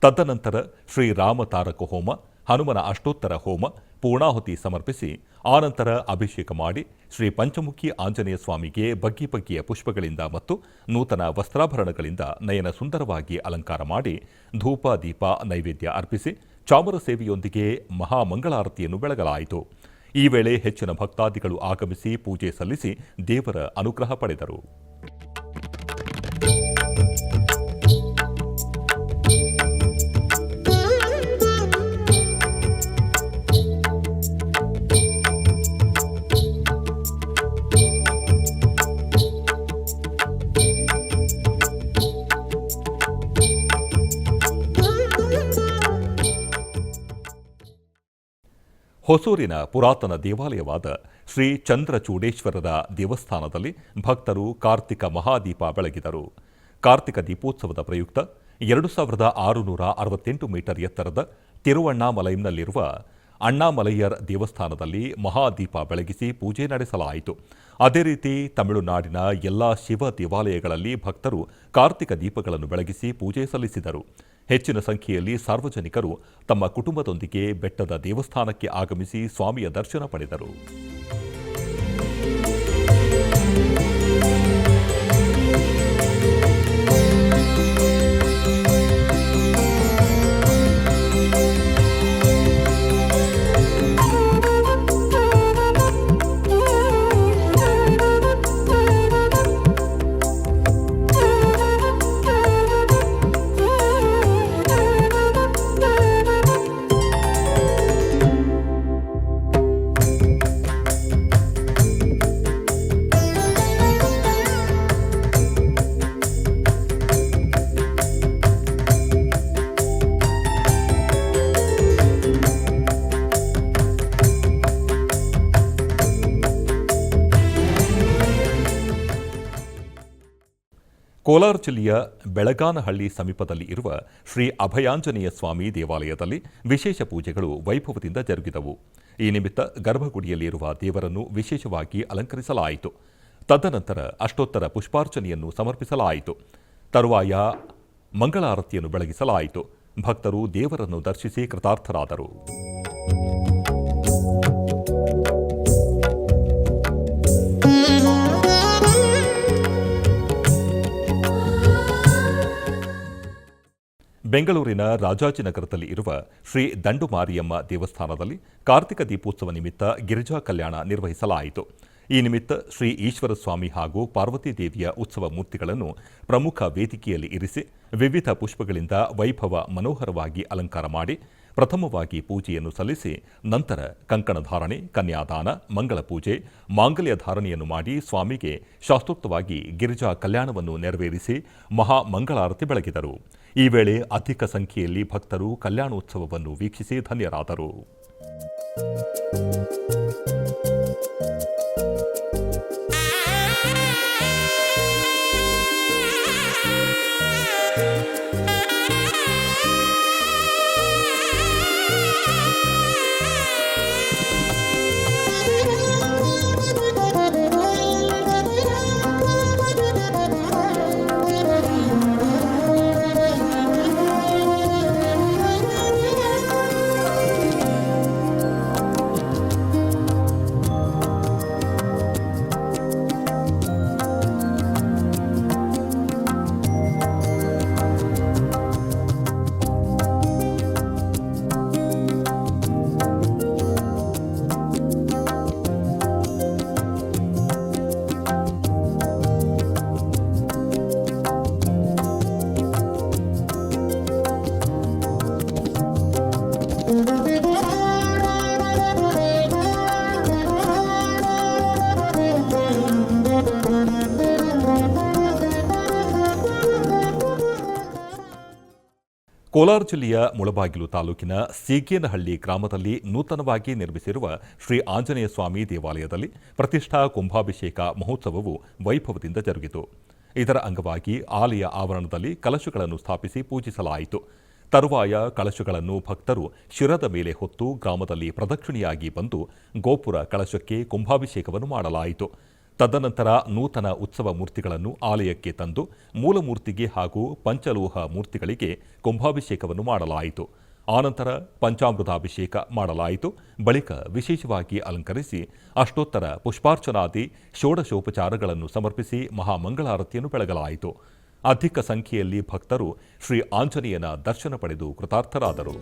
ತದನಂತರ ಶ್ರೀರಾಮ ತಾರಕ ಹೋಮ, ಹನುಮನ ಅಷ್ಟೋತ್ತರ ಹೋಮ, ಪೂರ್ಣಾಹುತಿ ಸಮರ್ಪಿಸಿ ಆನಂತರ ಅಭಿಷೇಕ ಮಾಡಿ ಶ್ರೀ ಪಂಚಮುಖಿ ಆಂಜನೇಯ ಸ್ವಾಮಿಗೆ ಬಗೆ ಬಗೆಯ ಪುಷ್ಪಗಳಿಂದ ಮತ್ತು ನೂತನ ವಸ್ತ್ರಾಭರಣಗಳಿಂದ ನಯನ ಸುಂದರವಾಗಿ ಅಲಂಕಾರ ಮಾಡಿ ಧೂಪ ದೀಪ ನೈವೇದ್ಯ ಅರ್ಪಿಸಿ ಚಾಮರ ಸೇವೆಯೊಂದಿಗೆ ಮಹಾಮಂಗಳಾರತಿಯನ್ನು ಬೆಳಗಲಾಯಿತು. ಈ ವೇಳೆ ಹೆಚ್ಚಿನ ಭಕ್ತಾದಿಗಳು ಆಗಮಿಸಿ ಪೂಜೆ ಸಲ್ಲಿಸಿ ದೇವರ ಅನುಗ್ರಹ ಪಡೆದರು. ಹೊಸೂರಿನ ಪುರಾತನ ದೇವಾಲಯವಾದ ಶ್ರೀ ಚಂದ್ರಚೂಡೇಶ್ವರರ ದೇವಸ್ಥಾನದಲ್ಲಿ ಭಕ್ತರು ಕಾರ್ತಿಕ ಮಹಾದೀಪ ಬೆಳಗಿದರು. ಕಾರ್ತಿಕ ದೀಪೋತ್ಸವದ ಪ್ರಯುಕ್ತ 2668 ಮೀಟರ್ ಎತ್ತರದ ತಿರುವಣ್ಣಾಮಲೈನಲ್ಲಿರುವ ಅಣ್ಣಾಮಲೈಯರ್ ದೇವಸ್ಥಾನದಲ್ಲಿ ಮಹಾದೀಪ ಬೆಳಗಿಸಿ ಪೂಜೆ ನಡೆಸಲಾಯಿತು. ಅದೇ ರೀತಿ ತಮಿಳುನಾಡಿನ ಎಲ್ಲಾ ಶಿವ ದೇವಾಲಯಗಳಲ್ಲಿ ಭಕ್ತರು ಕಾರ್ತಿಕ ದೀಪಗಳನ್ನು ಬೆಳಗಿಸಿ ಪೂಜೆ ಸಲ್ಲಿಸಿದರು. ಹೆಚ್ಚಿನ ಸಂಖ್ಯೆಯಲ್ಲಿ ಸಾರ್ವಜನಿಕರು ತಮ್ಮ ಕುಟುಂಬದೊಂದಿಗೆ ಬೆಟ್ಟದ ದೇವಸ್ಥಾನಕ್ಕೆ ಆಗಮಿಸಿ ಸ್ವಾಮಿಯ ದರ್ಶನ ಪಡೆದರು. ಕೋಲಾರ ಜಿಲ್ಲೆಯ ಬೆಳಗಾನಹಳ್ಳಿ ಸಮೀಪದಲ್ಲಿ ಇರುವ ಶ್ರೀ ಅಭಯಾಂಜನೇಯ ಸ್ವಾಮಿ ದೇವಾಲಯದಲ್ಲಿ ವಿಶೇಷ ಪೂಜೆಗಳು ವೈಭವದಿಂದ ಜರುಗಿದವು. ಈ ನಿಮಿತ್ತ ಗರ್ಭಗುಡಿಯಲ್ಲಿರುವ ದೇವರನ್ನು ವಿಶೇಷವಾಗಿ ಅಲಂಕರಿಸಲಾಯಿತು. ತದನಂತರ ಅಷ್ಟೋತ್ತರ ಪುಷ್ಪಾರ್ಚನೆಯನ್ನು ಸಮರ್ಪಿಸಲಾಯಿತು. ತರುವಾಯ ಮಂಗಳಾರತಿಯನ್ನು ಬೆಳಗಿಸಲಾಯಿತು. ಭಕ್ತರು ದೇವರನ್ನು ದರ್ಶಿಸಿ ಕೃತಾರ್ಥರಾದರು. ಬೆಂಗಳೂರಿನ ರಾಜಾಜಿನಗರದಲ್ಲಿ ಇರುವ ಶ್ರೀ ದಂಡು ಮಾರಿಯಮ್ಮ ದೇವಸ್ಥಾನದಲ್ಲಿ ಕಾರ್ತಿಕ ದೀಪೋತ್ಸವ ನಿಮಿತ್ತ ಗಿರಿಜಾ ಕಲ್ಯಾಣ ನಿರ್ವಹಿಸಲಾಯಿತು. ಈ ನಿಮಿತ್ತ ಶ್ರೀ ಈಶ್ವರ ಸ್ವಾಮಿ ಹಾಗೂ ಪಾರ್ವತಿ ದೇವಿಯ ಉತ್ಸವ ಮೂರ್ತಿಗಳನ್ನು ಪ್ರಮುಖ ವೇದಿಕೆಯಲ್ಲಿ ಇರಿಸಿ ವಿವಿಧ ಪುಷ್ಪಗಳಿಂದ ವೈಭವ ಮನೋಹರವಾಗಿ ಅಲಂಕಾರ ಮಾಡಿ ಪ್ರಥಮವಾಗಿ ಪೂಜೆಯನ್ನು ಸಲ್ಲಿಸಿ ನಂತರ ಕಂಕಣ ಧಾರಣೆ, ಕನ್ಯಾದಾನ, ಮಂಗಳ ಪೂಜೆ, ಮಾಂಗಲ್ಯ ಧಾರಣೆಯನ್ನು ಮಾಡಿ ಸ್ವಾಮಿಗೆ ಶಾಸ್ತ್ರೋಕ್ತವಾಗಿ ಗಿರಿಜಾ ಕಲ್ಯಾಣವನ್ನು ನೆರವೇರಿಸಿ ಮಹಾ ಮಂಗಳಾರತಿ ಬೆಳಗಿದರು. ಈ ವೇಳೆ ಅಧಿಕ ಸಂಖ್ಯೆಯಲ್ಲಿ ಭಕ್ತರು ಕಲ್ಯಾಣೋತ್ಸವವನ್ನು ವೀಕ್ಷಿಸಿ ಧನ್ಯರಾದರು. ಕೋಲಾರ ಜಿಲ್ಲೆಯ ಮುಳಬಾಗಿಲು ತಾಲೂಕಿನ ಸೀಗೇನಹಳ್ಳಿ ಗ್ರಾಮದಲ್ಲಿ ನೂತನವಾಗಿ ನಿರ್ಮಿಸಿರುವ ಶ್ರೀ ಆಂಜನೇಯ ಸ್ವಾಮಿ ದೇವಾಲಯದಲ್ಲಿ ಪ್ರತಿಷ್ಠಾ ಕುಂಭಾಭಿಷೇಕ ಮಹೋತ್ಸವವು ವೈಭವದಿಂದ ಜರುಗಿತು. ಇದರ ಅಂಗವಾಗಿ ಆಲಯ ಆವರಣದಲ್ಲಿ ಕಲಶಗಳನ್ನು ಸ್ಥಾಪಿಸಿ ಪೂಜಿಸಲಾಯಿತು. ತರುವಾಯ ಕಳಶಗಳನ್ನು ಭಕ್ತರು ಶಿರದ ಮೇಲೆ ಹೊತ್ತು ಗ್ರಾಮದಲ್ಲಿ ಪ್ರದಕ್ಷಿಣೆಯಾಗಿ ಬಂದು ಗೋಪುರ ಕಳಶಕ್ಕೆ ಕುಂಭಾಭಿಷೇಕವನ್ನು ಮಾಡಲಾಯಿತು. ತದನಂತರ ನೂತನ ಉತ್ಸವ ಮೂರ್ತಿಗಳನ್ನು ಆಲಯಕ್ಕೆ ತಂದು ಮೂಲಮೂರ್ತಿಗೆ ಹಾಗೂ ಪಂಚಲೋಹ ಮೂರ್ತಿಗಳಿಗೆ ಕುಂಭಾಭಿಷೇಕವನ್ನು ಮಾಡಲಾಯಿತು. ಆನಂತರ ಪಂಚಾಮೃತಾಭಿಷೇಕ ಮಾಡಲಾಯಿತು. ಬಳಿಕ ವಿಶೇಷವಾಗಿ ಅಲಂಕರಿಸಿ ಅಷ್ಟೋತ್ತರ ಪುಷ್ಪಾರ್ಚನಾದಿ ಷೋಡಶೋಪಚಾರಗಳನ್ನು ಸಮರ್ಪಿಸಿ ಮಹಾಮಂಗಳಾರತಿಯನ್ನು ಬೆಳಗಲಾಯಿತು. ಅಧಿಕ ಸಂಖ್ಯೆಯಲ್ಲಿ ಭಕ್ತರು ಶ್ರೀ ಆಂಜನೇಯನ ದರ್ಶನ ಪಡೆದು ಕೃತಾರ್ಥರಾದರು.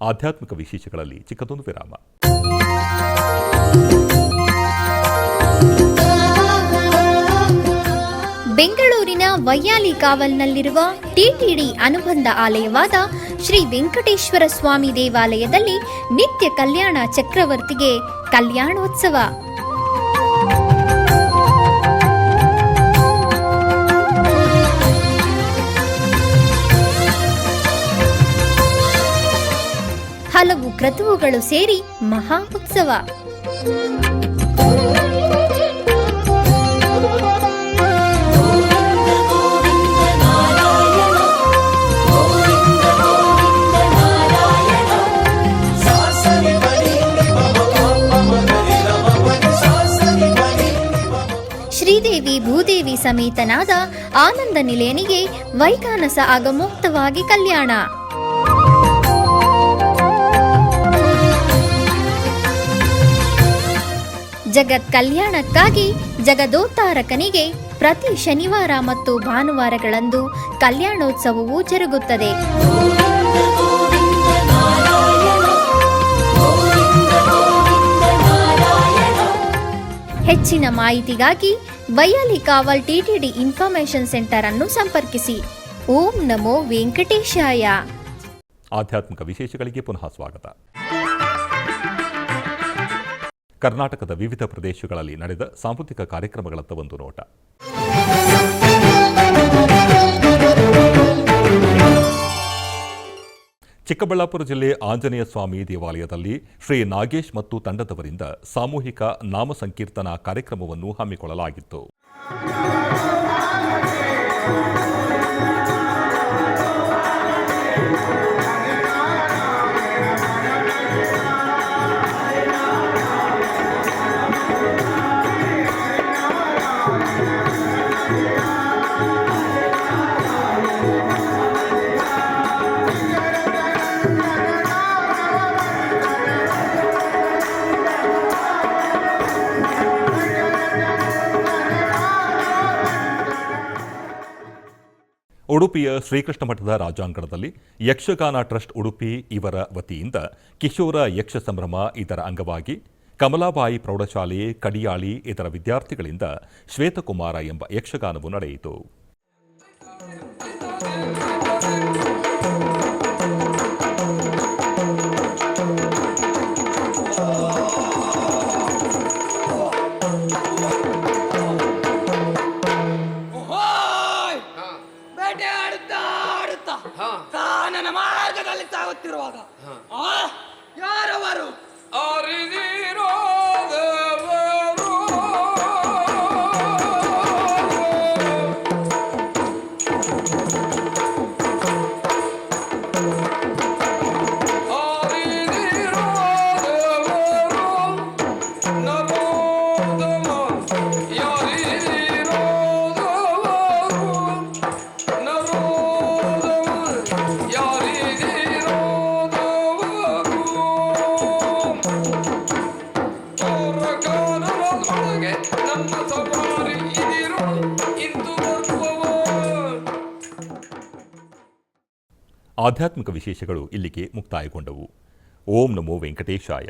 ಆಧ್ಯಾತ್ಮಿಕ ವಿಶೇಷಗಳಲ್ಲಿ ಚಿಕ್ಕದೊಂದು ವಿರಾಮ. ಬೆಂಗಳೂರಿನ ವೈಯಾಲಿ ಕಾವಲ್ನಲ್ಲಿರುವ ಟಿಟಿಡಿ ಅನುಬಂಧ ಆಲಯವಾದ ಶ್ರೀ ವೆಂಕಟೇಶ್ವರ ಸ್ವಾಮಿ ದೇವಾಲಯದಲ್ಲಿ ನಿತ್ಯ ಕಲ್ಯಾಣ ಚಕ್ರವರ್ತಿಗೆ ಕಲ್ಯಾಣೋತ್ಸವ. ಹಲವು ಕ್ರತುವುಗಳು ಸೇರಿ ಮಹಾ ಉತ್ಸವ. ಶ್ರೀದೇವಿ ಭೂದೇವಿ ಸಮೇತನಾದ ಆನಂದ ನಿಲಯನಿಗೆ ವೈಖಾನಸ ಆಗಮೋಕ್ತವಾಗಿ ಕಲ್ಯಾಣ. ಜಗತ್ ಕಲ್ಯಾಣಕ್ಕಾಗಿ ಜಗದೋತ್ತಾರಕನಿಗೆ ಪ್ರತಿ ಶನಿವಾರ ಮತ್ತು ಭಾನುವಾರಗಳಂದು ಕಲ್ಯಾಣೋತ್ಸವವು ಜರುಗುತ್ತದೆ. ಹೆಚ್ಚಿನ ಮಾಹಿತಿಗಾಗಿ ವೈಯಾಲಿ ಕಾವಲ್ ಟಿಟಿಡಿ ಇನ್ಫಾರ್ಮೇಶನ್ ಸೆಂಟರ್ ಅನ್ನು ಸಂಪರ್ಕಿಸಿ. ಓಂ ನಮೋ ವೆಂಕಟೇಶಾಯ. ಆಧ್ಯಾತ್ಮಿಕ ವಿಶೇಷಗಳಿಗೆ ಪುನಃ ಸ್ವಾಗತ. ಕರ್ನಾಟಕದ ವಿವಿಧ ಪ್ರದೇಶಗಳಲ್ಲಿ ನಡೆದ ಸಾಂಸ್ಕೃತಿಕ ಕಾರ್ಯಕ್ರಮಗಳತ್ತ ಒಂದು ನೋಟ. ಚಿಕ್ಕಬಳ್ಳಾಪುರ ಜಿಲ್ಲೆ ಆಂಜನೇಯ ಸ್ವಾಮಿ ದೇವಾಲಯದಲ್ಲಿ ಶ್ರೀ ನಾಗೇಶ್ ಮತ್ತು ತಂಡದವರಿಂದ ಸಾಮೂಹಿಕ ನಾಮ ಸಂಕೀರ್ತನಾ ಕಾರ್ಯಕ್ರಮವನ್ನು ಹಮ್ಮಿಕೊಳ್ಳಲಾಗಿತ್ತು. ಉಡುಪಿಯ ಶ್ರೀಕೃಷ್ಣ ಮಠದ ರಾಜಾಂಗಣದಲ್ಲಿ ಯಕ್ಷಗಾನ ಟ್ರಸ್ಟ್ ಉಡುಪಿ ಇವರ ವತಿಯಿಂದ ಕಿಶೋರ ಯಕ್ಷ ಸಂಭ್ರಮ ಇದರ ಅಂಗವಾಗಿ ಕಮಲಾಬಾಯಿ ಪ್ರೌಢಶಾಲೆ ಕಡಿಯಾಳಿ ಇದರ ವಿದ್ಯಾರ್ಥಿಗಳಿಂದ ಶ್ವೇತಕುಮಾರ ಎಂಬ ಯಕ್ಷಗಾನವು ನಡೆಯಿತು. ನನ್ನ ಮಾರ್ಗದಲ್ಲಿ ಸಾಗುತ್ತಿರುವಾಗ ಯಾರವರು ಆಧ್ಯಾತ್ಮಿಕ ವಿಶೇಷಗಳು ಇಲ್ಲಿಗೆ ಮುಕ್ತಾಯಗೊಂಡವು. ಓಂ ನಮೋ ವೆಂಕಟೇಶಾಯ.